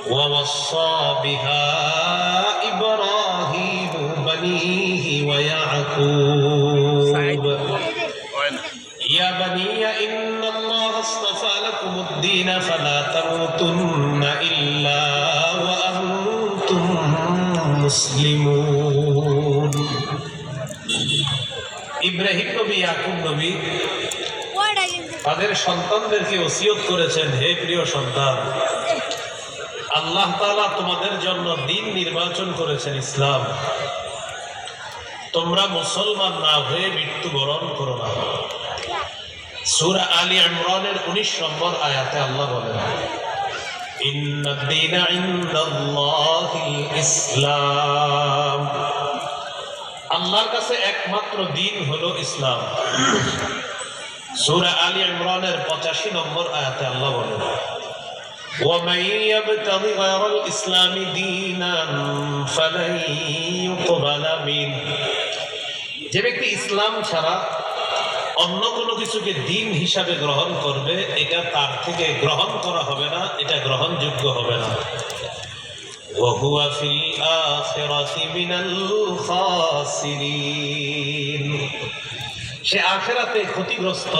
ووصى بها إبراهيم بنيه ويعقوب يا بني إن الله اصطفى لكم الدين فلا تموتن إلا وأنتم مسلمون ইব্রাহিম নবী ইয়াকুব নবী তাদের সন্তানদেরকে ওসিয়ত করেছেন, হে প্রিয় সন্তান, আল্লাহ তাআলা তোমাদের জন্য দিন নির্বাচন করেছেন ইসলাম। তোমরা মুসলমান না হয়ে মৃত্যুবরণ করো না। সূরা আলী ইমরানের 19 নম্বর আয়াতে আল্লাহ বলেন, ইন্নাদ দীনা ইনদাল্লাহিল ইসলাম, আল্লাহর কাছে একমাত্র দিন হলো ইসলাম। সূরা আলী ইমরানের 85 নম্বর আয়াতে আল্লাহ বলেন, وَمَن يَبْتَغِ غَيْرَ الْإِسْلَامِ دِينًا فَلَن يُقْبَلَ مِنْهُ, যে ব্যক্তি ইসলাম ছাড়া অন্য কোনো কিছুকে দিন হিসাবে গ্রহণ করবে, এটা তার থেকে গ্রহণ করা হবে না, এটা গ্রহণযোগ্য হবে না। وَهُوَ فِي الْآخِرَةِ مِنَ الْخَاسِرِينَ, সে আখিরাতে ক্ষতিগ্রস্ত।